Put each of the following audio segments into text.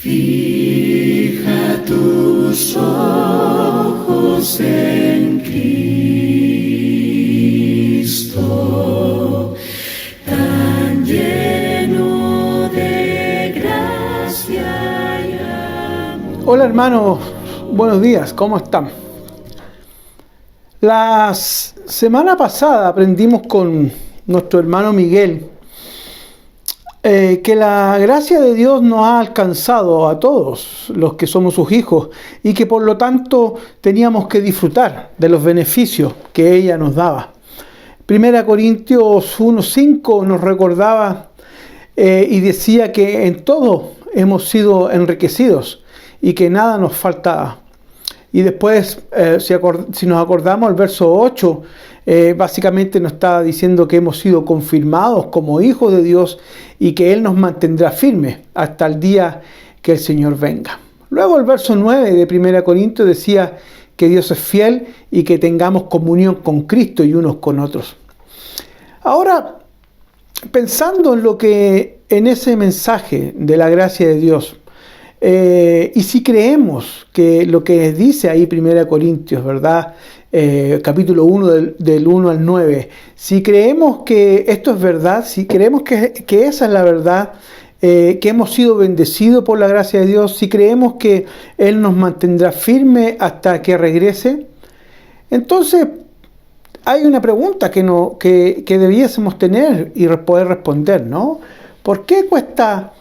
Fija tus ojos en Cristo, tan lleno de gracia y amor. Hola hermanos, buenos días, ¿cómo están? La semana pasada aprendimos con nuestro hermano Miguel que la gracia de Dios nos ha alcanzado a todos los que somos sus hijos y que por lo tanto teníamos que disfrutar de los beneficios que ella nos daba. 1 Corintios 1:5 nos recordaba y decía que en todo hemos sido enriquecidos y que nada nos faltaba. Y después, si nos acordamos, el verso 8 básicamente nos está diciendo que hemos sido confirmados como hijos de Dios y que Él nos mantendrá firmes hasta el día que el Señor venga. Luego el verso 9 de 1 Corintios decía que Dios es fiel y que tengamos comunión con Cristo y unos con otros. Ahora, pensando en ese mensaje de la gracia de Dios, y si creemos que lo que dice ahí 1 Corintios, ¿verdad? Capítulo 1 del 1 al 9, si creemos que esto es verdad, si creemos que esa es la verdad, que hemos sido bendecidos por la gracia de Dios, si creemos que Él nos mantendrá firme hasta que regrese, entonces hay una pregunta que debiésemos tener y poder responder, ¿no? ¿Por qué cuesta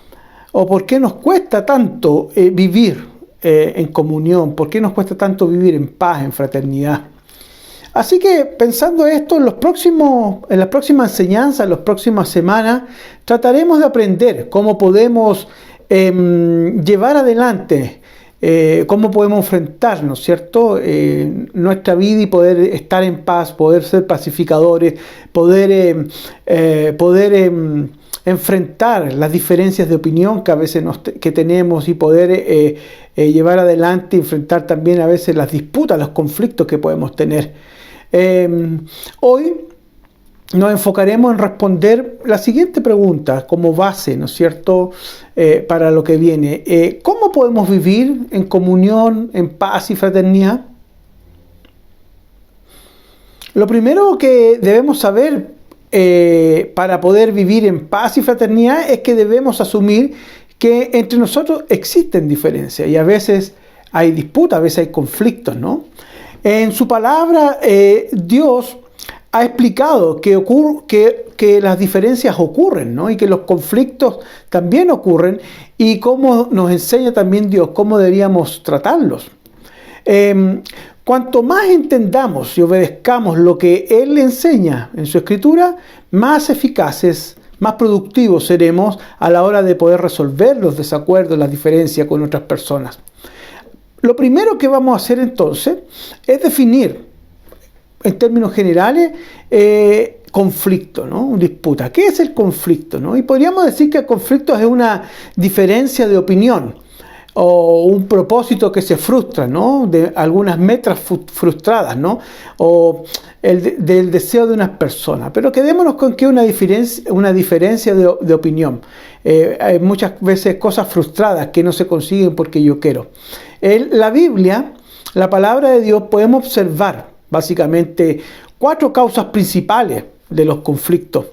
o por qué nos cuesta tanto vivir en comunión? ¿Por qué nos cuesta tanto vivir en paz, en fraternidad? Así que pensando esto, en las próximas enseñanzas, en las próximas semanas, trataremos de aprender cómo podemos llevar adelante, cómo podemos enfrentarnos, ¿cierto? Nuestra vida y poder estar en paz, poder ser pacificadores, poder enfrentar las diferencias de opinión que a veces que tenemos y poder llevar adelante y enfrentar también a veces las disputas, los conflictos que podemos tener. Hoy nos enfocaremos en responder la siguiente pregunta como base, ¿no es cierto?, para lo que viene. ¿Cómo podemos vivir en comunión, en paz y fraternidad? Lo primero que debemos saber para poder vivir en paz y fraternidad es que debemos asumir que entre nosotros existen diferencias y a veces hay disputas, a veces hay conflictos, ¿no? En su palabra, Dios ha explicado que las diferencias ocurren, ¿no? Y que los conflictos también ocurren y cómo nos enseña también Dios cómo deberíamos tratarlos. Cuanto más entendamos y obedezcamos lo que Él enseña en su Escritura, más eficaces, más productivos seremos a la hora de poder resolver los desacuerdos, las diferencias con otras personas. Lo primero que vamos a hacer entonces es definir, en términos generales, conflicto, ¿no? Disputa. ¿Qué es el conflicto, no? Y podríamos decir que el conflicto es una diferencia de opinión o un propósito que se frustra, ¿no? De algunas metas frustradas, ¿no? O del deseo de unas personas. Pero quedémonos con que una diferencia de opinión. Hay muchas veces cosas frustradas que no se consiguen porque yo quiero. La Biblia, la palabra de Dios, podemos observar básicamente 4 causas principales de los conflictos.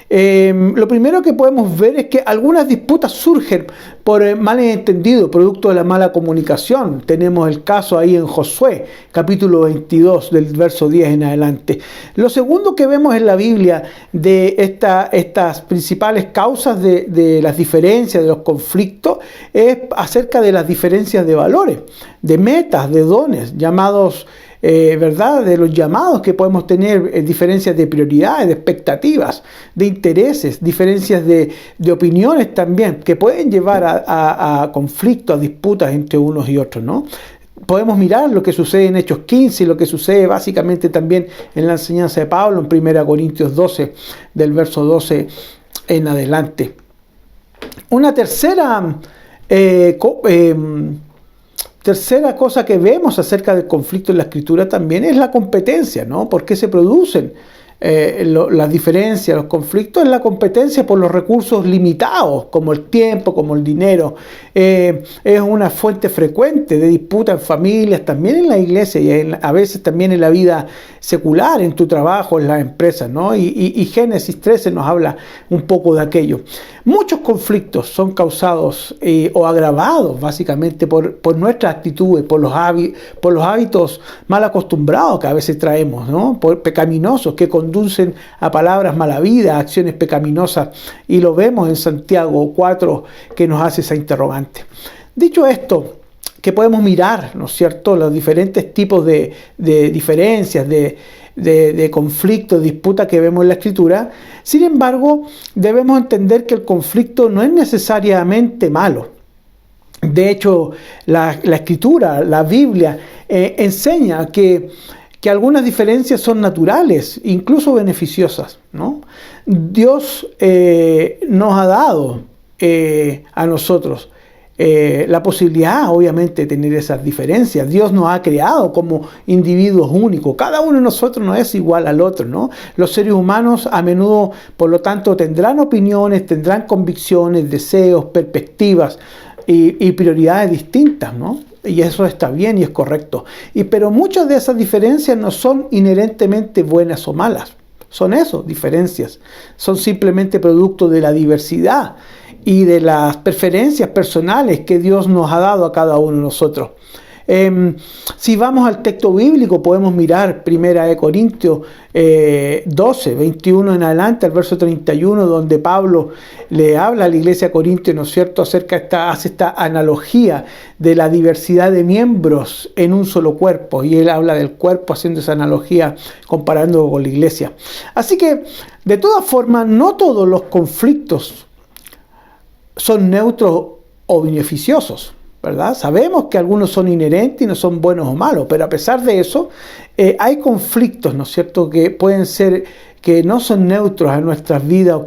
Lo primero que podemos ver es que algunas disputas surgen por malentendido, producto de la mala comunicación. Tenemos el caso ahí en Josué, capítulo 22, del verso 10 en adelante. Lo segundo que vemos en la Biblia de estas principales causas de las diferencias, de los conflictos, es acerca de las diferencias de valores, de metas, de dones, llamados ¿verdad? De los llamados que podemos tener, diferencias de prioridades, de expectativas, de intereses, diferencias de opiniones también, que pueden llevar a conflictos, a disputas entre unos y otros, ¿no? Podemos mirar lo que sucede en Hechos 15 y lo que sucede básicamente también en la enseñanza de Pablo en 1 Corintios 12, del verso 12 en adelante. Una tercera cosa que vemos acerca del conflicto en la Escritura también es la competencia, ¿no? ¿Por qué se producen las diferencias, los conflictos, es la competencia por los recursos limitados, como el tiempo, como el dinero. Es una fuente frecuente de disputa en familias, también en la iglesia y a veces también en la vida secular, en tu trabajo, en las empresas, ¿no? Y Génesis 13 nos habla un poco de aquello. Muchos conflictos son causados o agravados básicamente por nuestras actitudes, por los hábitos mal acostumbrados que a veces traemos, ¿no? Por pecaminosos que conducen a palabras malavidas, a acciones pecaminosas, y lo vemos en Santiago 4 que nos hace esa interrogante. Dicho esto, que podemos mirar, ¿no es cierto?, los diferentes tipos de diferencias, de conflictos, disputas que vemos en la Escritura. Sin embargo, debemos entender que el conflicto no es necesariamente malo. De hecho, la Escritura, la Biblia, enseña que algunas diferencias son naturales, incluso beneficiosas, ¿no? Dios nos ha dado a nosotros la posibilidad, obviamente, de tener esas diferencias. Dios nos ha creado como individuos únicos. Cada uno de nosotros no es igual al otro, ¿no? Los seres humanos a menudo, por lo tanto, tendrán opiniones, tendrán convicciones, deseos, perspectivas y prioridades distintas, ¿no? Y eso está bien y es correcto. Pero muchas de esas diferencias no son inherentemente buenas o malas. Son eso, diferencias. Son simplemente producto de la diversidad y de las preferencias personales que Dios nos ha dado a cada uno de nosotros. Si vamos al texto bíblico, podemos mirar 1 Corintios 12, 21 en adelante, al verso 31, donde Pablo le habla a la iglesia de Corintios, ¿no es cierto?, hace esta analogía de la diversidad de miembros en un solo cuerpo, y él habla del cuerpo haciendo esa analogía, comparándolo con la iglesia. Así que, de todas formas, no todos los conflictos son neutros o beneficiosos, ¿verdad? Sabemos que algunos son inherentes y no son buenos o malos, pero a pesar de eso, hay conflictos, ¿no es cierto?, que pueden ser, que no son neutros a nuestras vidas o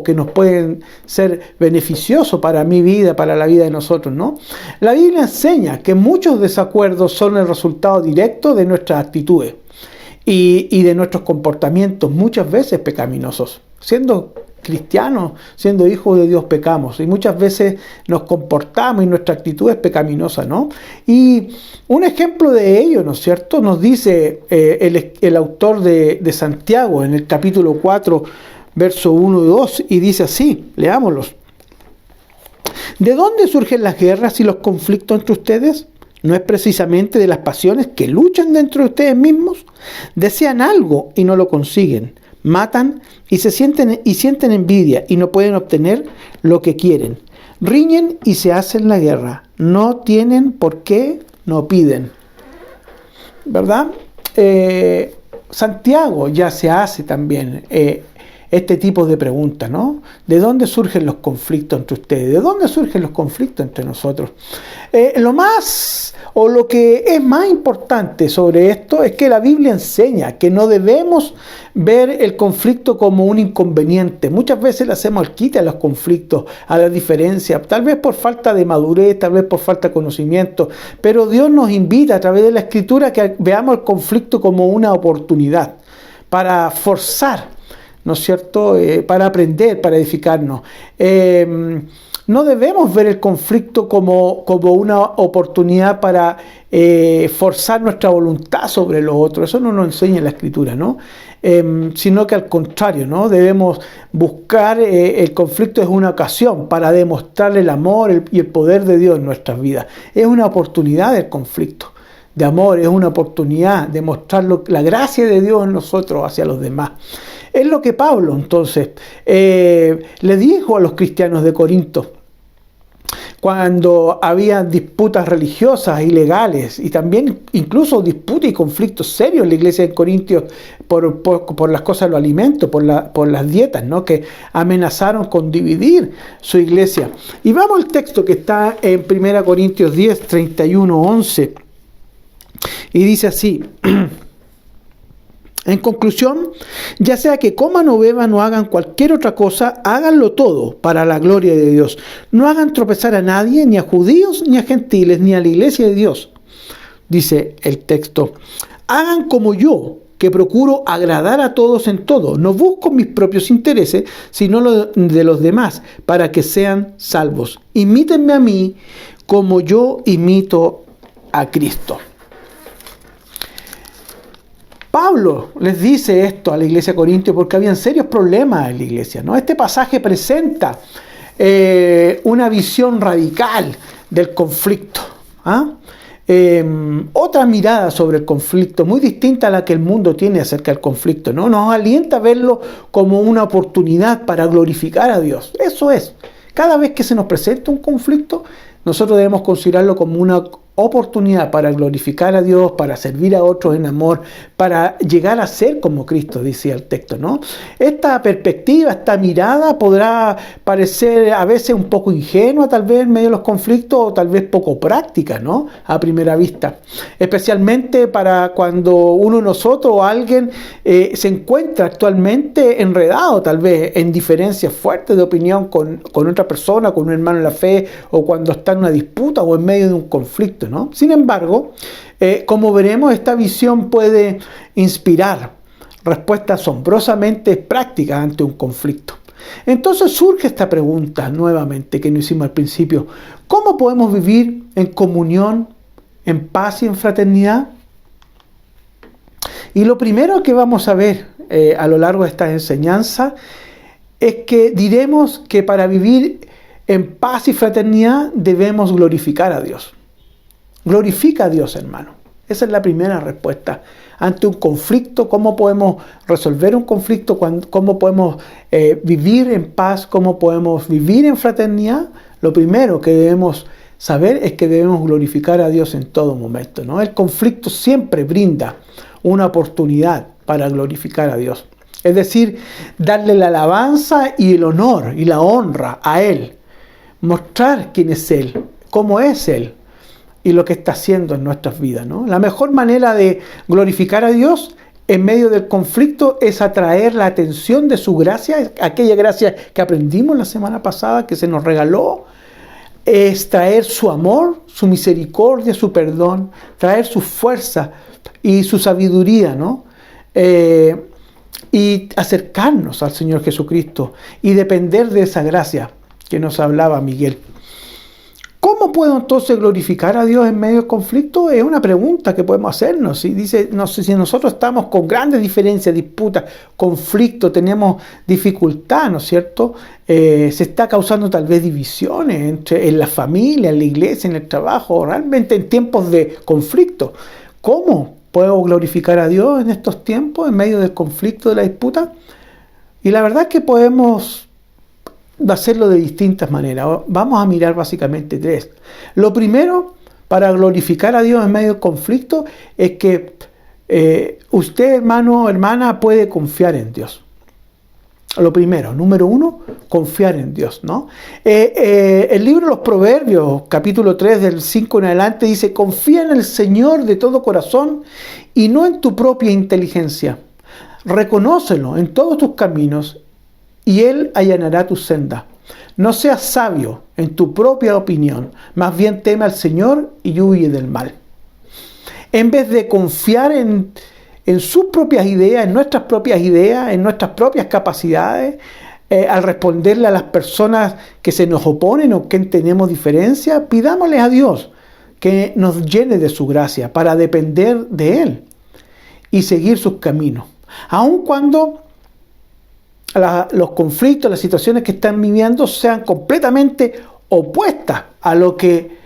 que nos pueden ser beneficiosos para mi vida, para la vida de nosotros, ¿no? La Biblia enseña que muchos desacuerdos son el resultado directo de nuestras actitudes y de nuestros comportamientos, muchas veces pecaminosos. Siendo cristianos, siendo hijos de Dios, pecamos y muchas veces nos comportamos y nuestra actitud es pecaminosa, ¿no? Y un ejemplo de ello, ¿no es cierto?, nos dice el autor de Santiago en el capítulo 4, verso 1 y 2, y dice así, leámoslos. ¿De dónde surgen las guerras y los conflictos entre ustedes? ¿No es precisamente de las pasiones que luchan dentro de ustedes mismos? Desean algo y no lo consiguen. Matan y sienten envidia y no pueden obtener lo que quieren. Riñen y se hacen la guerra. No tienen por qué, no piden. ¿Verdad? Santiago ya se hace también este tipo de preguntas, ¿no? ¿De dónde surgen los conflictos entre ustedes? ¿De dónde surgen los conflictos entre nosotros? Lo que es más importante sobre esto es que la Biblia enseña que no debemos ver el conflicto como un inconveniente. Muchas veces le hacemos el quite a los conflictos, a las diferencias, tal vez por falta de madurez, tal vez por falta de conocimiento, pero Dios nos invita a través de la Escritura que veamos el conflicto como una oportunidad para forzar, ¿no es cierto?, para aprender, para edificarnos. No debemos ver el conflicto como una oportunidad para forzar nuestra voluntad sobre los otros. Eso no nos enseña la Escritura, ¿no? Sino que al contrario, ¿no? Debemos buscar, el conflicto es una ocasión para demostrarle el amor y el poder de Dios en nuestras vidas. Es una oportunidad del conflicto de amor, es una oportunidad de mostrar la gracia de Dios en nosotros hacia los demás. Es lo que Pablo entonces le dijo a los cristianos de Corinto cuando había disputas religiosas y legales y también incluso disputas y conflictos serios en la iglesia de Corintios por las cosas de los alimentos, por las dietas, ¿no?, que amenazaron con dividir su iglesia. Y vamos al texto que está en 1 Corintios 10, 31, 11 y dice así. En conclusión, ya sea que coman o beban o hagan cualquier otra cosa, háganlo todo para la gloria de Dios. No hagan tropezar a nadie, ni a judíos, ni a gentiles, ni a la iglesia de Dios. Dice el texto, hagan como yo, que procuro agradar a todos en todo. No busco mis propios intereses, sino los de los demás, para que sean salvos. Imítenme a mí como yo imito a Cristo. Pablo les dice esto a la iglesia de Corintios porque habían serios problemas en la iglesia, ¿no? Este pasaje presenta una visión radical del conflicto, otra mirada sobre el conflicto muy distinta a la que el mundo tiene acerca del conflicto, ¿no? Nos alienta a verlo como una oportunidad para glorificar a Dios. Eso es, cada vez que se nos presenta un conflicto, nosotros debemos considerarlo como una oportunidad para glorificar a Dios, para servir a otros en amor, para llegar a ser como Cristo, dice el texto, ¿no? Esta perspectiva, esta mirada podrá parecer a veces un poco ingenua, tal vez en medio de los conflictos, o tal vez poco práctica, ¿no? A primera vista. Especialmente para cuando uno de nosotros o alguien se encuentra actualmente enredado, tal vez en diferencias fuertes de opinión con otra persona, con un hermano en la fe, o cuando está en una disputa o en medio de un conflicto, ¿no? Sin embargo, como veremos, esta visión puede inspirar respuestas asombrosamente prácticas ante un conflicto. Entonces surge esta pregunta nuevamente que nos hicimos al principio: ¿cómo podemos vivir en comunión, en paz y en fraternidad? Y lo primero que vamos a ver a lo largo de esta enseñanza es que diremos que para vivir en paz y fraternidad debemos glorificar a Dios. Glorifica a Dios, hermano. Esa es la primera respuesta. Ante un conflicto, ¿cómo podemos resolver un conflicto? ¿Cómo podemos vivir en paz? ¿Cómo podemos vivir en fraternidad? Lo primero que debemos saber es que debemos glorificar a Dios en todo momento, ¿no? El conflicto siempre brinda una oportunidad para glorificar a Dios. Es decir, darle la alabanza y el honor y la honra a Él. Mostrar quién es Él, cómo es Él y lo que está haciendo en nuestras vidas, ¿no? La mejor manera de glorificar a Dios en medio del conflicto es atraer la atención de su gracia, aquella gracia que aprendimos la semana pasada, que se nos regaló, es traer su amor, su misericordia, su perdón, traer su fuerza y su sabiduría, ¿no? Y acercarnos al Señor Jesucristo y depender de esa gracia que nos hablaba Miguel. ¿Cómo puedo entonces glorificar a Dios en medio del conflicto? Es una pregunta que podemos hacernos. Y dice, no sé, si nosotros estamos con grandes diferencias, disputas, conflictos, tenemos dificultad, ¿no es cierto? Se está causando tal vez divisiones en la familia, en la iglesia, en el trabajo, realmente en tiempos de conflicto. ¿Cómo puedo glorificar a Dios en estos tiempos, en medio del conflicto, de la disputa? Y la verdad es que podemos hacerlo de distintas maneras. Vamos a mirar básicamente tres. Lo primero, para glorificar a Dios en medio del conflicto, es que usted, hermano o hermana, puede confiar en Dios. Lo primero, número uno, confiar en Dios, ¿no? El libro de los Proverbios, capítulo 3, del 5 en adelante, dice: confía en el Señor de todo corazón y no en tu propia inteligencia. Reconócelo en todos tus caminos y Él allanará tu senda. No seas sabio en tu propia opinión, más bien teme al Señor y huye del mal. En vez de confiar en sus propias ideas, en nuestras propias ideas, en nuestras propias capacidades, al responderle a las personas que se nos oponen o que tenemos diferencia, pidámosle a Dios que nos llene de su gracia para depender de Él y seguir sus caminos. Aun cuando los conflictos, las situaciones que están viviendo sean completamente opuestas a lo que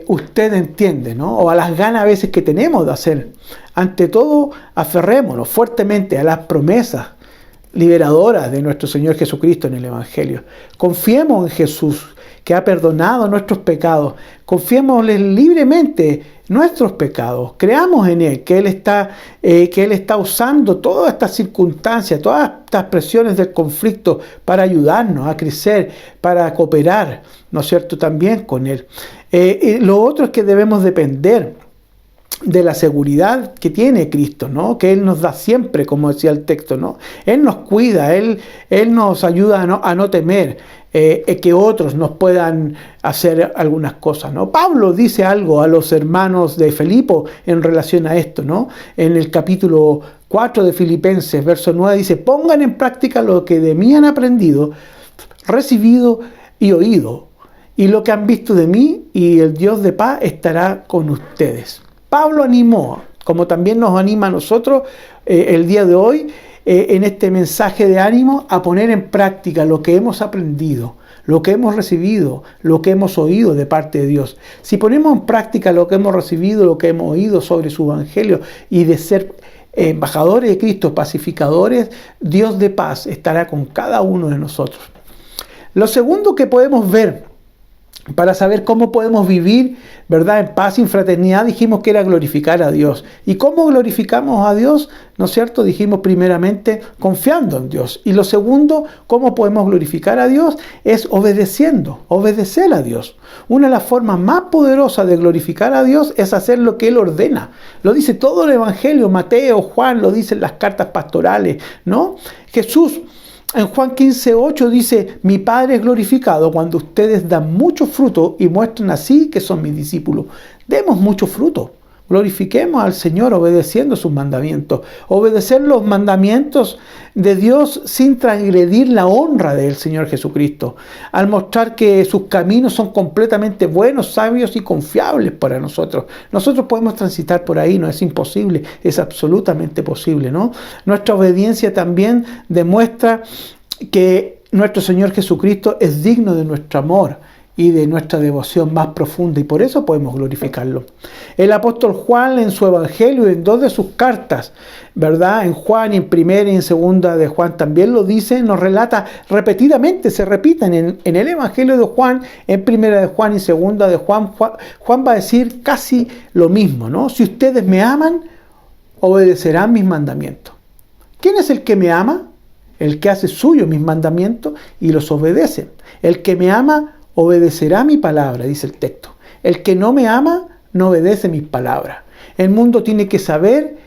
usted entiende, ¿no? O a las ganas a veces que tenemos de hacer. Ante todo, aferrémonos fuertemente a las promesas liberadoras de nuestro Señor Jesucristo en el Evangelio. Confiemos en Jesús, que ha perdonado nuestros pecados. Confiémosle libremente nuestros pecados. Creamos en Él, que Él está usando todas estas circunstancias, todas estas presiones del conflicto para ayudarnos a crecer, para cooperar, ¿no es cierto?, también con Él. Lo otro es que debemos depender de la seguridad que tiene Cristo, ¿no? Que Él nos da siempre, como decía el texto, ¿no? Él nos cuida, Él nos ayuda a no temer que otros nos puedan hacer algunas cosas, ¿no? Pablo dice algo a los hermanos de Filipo en relación a esto, ¿no? En el capítulo 4 de Filipenses, verso 9, dice: pongan en práctica lo que de mí han aprendido, recibido y oído, y lo que han visto de mí, y el Dios de paz estará con ustedes. Pablo animó, como también nos anima a nosotros el día de hoy, en este mensaje de ánimo, a poner en práctica lo que hemos aprendido, lo que hemos recibido, lo que hemos oído de parte de Dios. Si ponemos en práctica lo que hemos recibido, lo que hemos oído sobre su evangelio, y de ser embajadores de Cristo, pacificadores, Dios de paz estará con cada uno de nosotros. Lo segundo que podemos ver para saber cómo podemos vivir, ¿verdad?, en paz y en fraternidad, dijimos que era glorificar a Dios. ¿Y cómo glorificamos a Dios? ¿No es cierto? Dijimos primeramente confiando en Dios. Y lo segundo, ¿cómo podemos glorificar a Dios? Es obedeciendo, obedecer a Dios. Una de las formas más poderosas de glorificar a Dios es hacer lo que Él ordena. Lo dice todo el Evangelio, Mateo, Juan, lo dicen las cartas pastorales, ¿no? Jesús en Juan 15:8 dice: mi Padre es glorificado cuando ustedes dan mucho fruto y muestran así que son mis discípulos. Demos mucho fruto. Glorifiquemos al Señor obedeciendo sus mandamientos. Obedecer los mandamientos de Dios sin transgredir la honra del Señor Jesucristo. Al mostrar que sus caminos son completamente buenos, sabios y confiables para nosotros. Nosotros podemos transitar por ahí, no es imposible, es absolutamente posible, ¿no? Nuestra obediencia también demuestra que nuestro Señor Jesucristo es digno de nuestro amor y de nuestra devoción más profunda, y por eso podemos glorificarlo. El apóstol Juan, en su evangelio, en 2 de sus cartas, ¿verdad?, en Juan y en 1 y en 2 de Juan también lo dice, nos relata repetidamente, se repiten en el evangelio de Juan, en 1 de Juan y 2 de Juan, Juan va a decir casi lo mismo, ¿no? Si ustedes me aman, obedecerán mis mandamientos. ¿Quién es el que me ama? El que hace suyo mis mandamientos y los obedece. El que me ama obedecerá mi palabra, dice el texto. El que no me ama, no obedece mis palabras. El mundo tiene que saber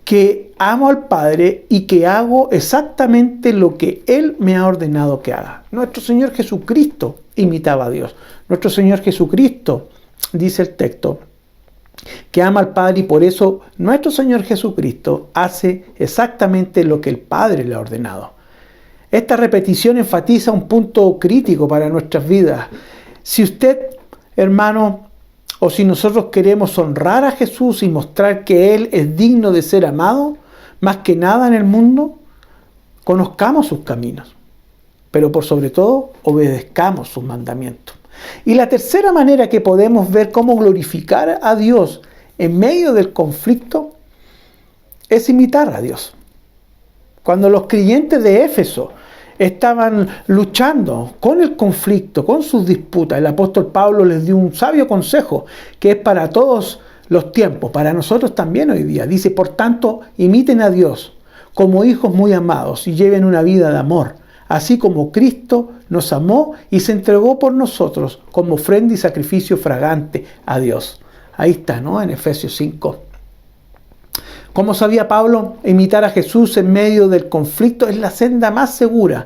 que amo al Padre y que hago exactamente lo que Él me ha ordenado que haga. Nuestro Señor Jesucristo imitaba a Dios. Nuestro Señor Jesucristo, dice el texto, que ama al Padre, y por eso nuestro Señor Jesucristo hace exactamente lo que el Padre le ha ordenado. Esta repetición enfatiza un punto crítico para nuestras vidas. Si usted, hermano, o si nosotros queremos honrar a Jesús y mostrar que Él es digno de ser amado, más que nada en el mundo, conozcamos sus caminos, pero por sobre todo, obedezcamos sus mandamientos. Y la tercera manera que podemos ver cómo glorificar a Dios en medio del conflicto es imitar a Dios. Cuando los creyentes de Éfeso estaban luchando con el conflicto, con sus disputas, el apóstol Pablo les dio un sabio consejo que es para todos los tiempos, para nosotros también hoy día. Dice: por tanto, imiten a Dios como hijos muy amados y lleven una vida de amor, así como Cristo nos amó y se entregó por nosotros como ofrenda y sacrificio fragante a Dios. Ahí está, ¿no? En Efesios 5. Como sabía Pablo, imitar a Jesús en medio del conflicto es la senda más segura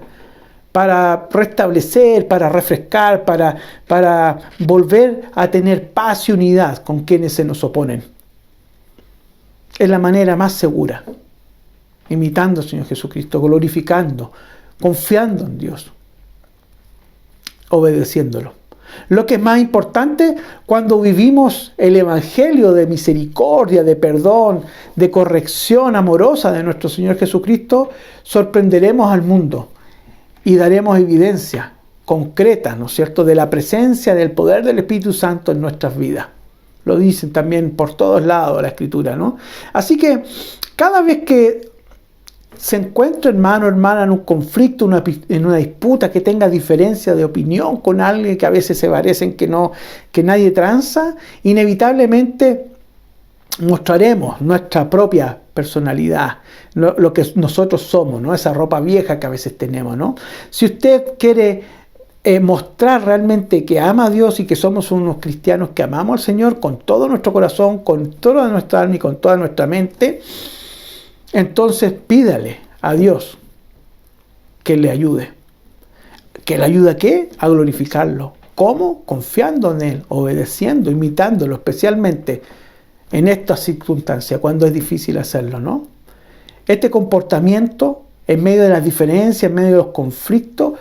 para restablecer, para refrescar, para volver a tener paz y unidad con quienes se nos oponen. Es la manera más segura, imitando al Señor Jesucristo, glorificando, confiando en Dios, obedeciéndolo. Lo que es más importante, cuando vivimos el evangelio de misericordia, de perdón, de corrección amorosa de nuestro Señor Jesucristo, sorprenderemos al mundo y daremos evidencia concreta, ¿no es cierto?, de la presencia, del poder del Espíritu Santo en nuestras vidas. Lo dicen también por todos lados la Escritura, ¿no? Así cada vez que se encuentra, hermano, hermana, en un conflicto, en una disputa, que tenga diferencia de opinión con alguien que a veces se parecen que nadie tranza, inevitablemente mostraremos nuestra propia personalidad, lo que nosotros somos, ¿no? Esa ropa vieja que a veces tenemos, ¿no? Si usted quiere mostrar realmente que ama a Dios y que somos unos cristianos que amamos al Señor con todo nuestro corazón, con toda nuestra alma y con toda nuestra mente, entonces pídale a Dios que le ayude. ¿Que le ayude a qué? A glorificarlo. ¿Cómo? Confiando en Él, obedeciendo, imitándolo, especialmente en estas circunstancias, cuando es difícil hacerlo, ¿no? Este comportamiento, en medio de las diferencias, en medio de los conflictos,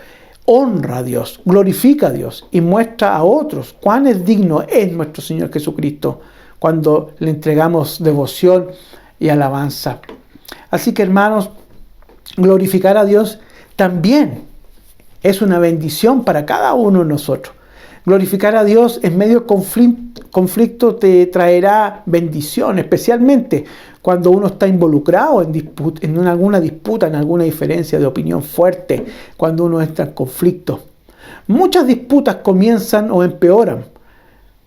honra a Dios, glorifica a Dios y muestra a otros cuán es digno es nuestro Señor Jesucristo cuando le entregamos devoción y alabanza. Así que, hermanos, glorificar a Dios también es una bendición para cada uno de nosotros. Glorificar a Dios en medio del conflicto te traerá bendición, especialmente cuando uno está involucrado en alguna disputa, en alguna diferencia de opinión fuerte, cuando uno está en conflicto. Muchas disputas comienzan o empeoran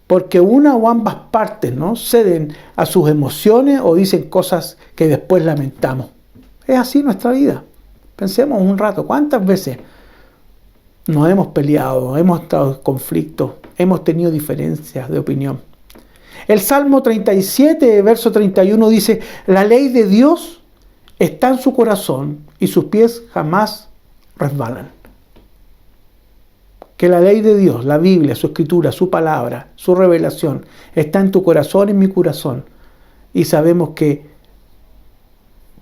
porque una o ambas partes, ¿no?, ceden a sus emociones o dicen cosas que después lamentamos. Es así nuestra vida. Pensemos un rato, ¿cuántas veces nos hemos peleado, hemos estado en conflicto, hemos tenido diferencias de opinión? El Salmo 37, verso 31 dice: la ley de Dios está en su corazón y sus pies jamás resbalan. Que la ley de Dios, la Biblia, su escritura, su palabra, su revelación, está en tu corazón, en mi corazón. Y sabemos que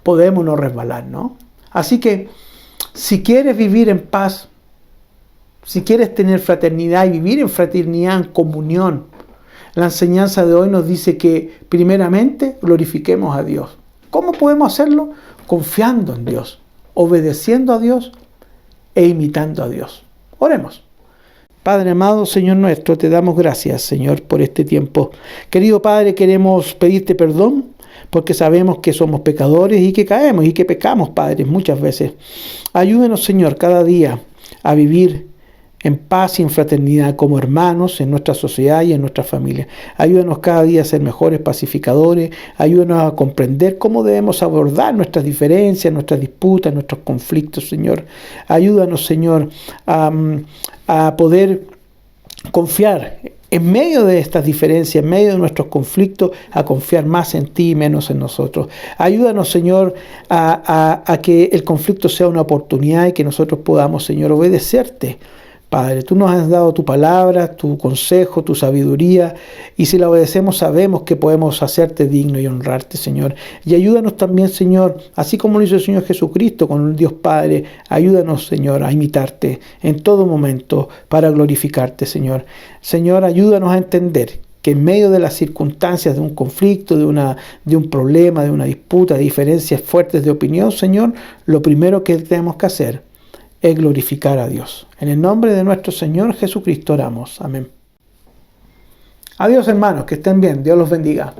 podemos no resbalar, ¿no? Así que, si quieres vivir en paz, si quieres tener fraternidad y vivir en fraternidad, en comunión, la enseñanza de hoy nos dice que primeramente glorifiquemos a Dios. ¿Cómo podemos hacerlo? Confiando en Dios, obedeciendo a Dios e imitando a Dios. Oremos. Padre amado, Señor nuestro, te damos gracias, Señor, por este tiempo. Querido Padre, queremos pedirte perdón porque sabemos que somos pecadores y que caemos y que pecamos, Padre, muchas veces. Ayúdenos, Señor, cada día a vivir en paz y en fraternidad como hermanos en nuestra sociedad y en nuestra familia. Ayúdanos cada día a ser mejores pacificadores. Ayúdanos a comprender cómo debemos abordar nuestras diferencias, nuestras disputas, nuestros conflictos, Señor. Ayúdanos, Señor, a poder confiar en medio de estas diferencias, en medio de nuestros conflictos, a confiar más en ti y menos en nosotros. Ayúdanos, Señor, a que el conflicto sea una oportunidad y que nosotros podamos, Señor, obedecerte. Padre, tú nos has dado tu palabra, tu consejo, tu sabiduría, y si la obedecemos sabemos que podemos hacerte digno y honrarte, Señor. Y ayúdanos también, Señor, así como lo hizo el Señor Jesucristo con el Dios Padre, ayúdanos, Señor, a imitarte en todo momento para glorificarte, Señor. Señor, ayúdanos a entender que en medio de las circunstancias de un conflicto, de un problema, de una disputa, de diferencias fuertes de opinión, Señor, lo primero que tenemos que hacer es glorificar a Dios. En el nombre de nuestro Señor Jesucristo oramos. Amén. Adiós, hermanos, que estén bien. Dios los bendiga.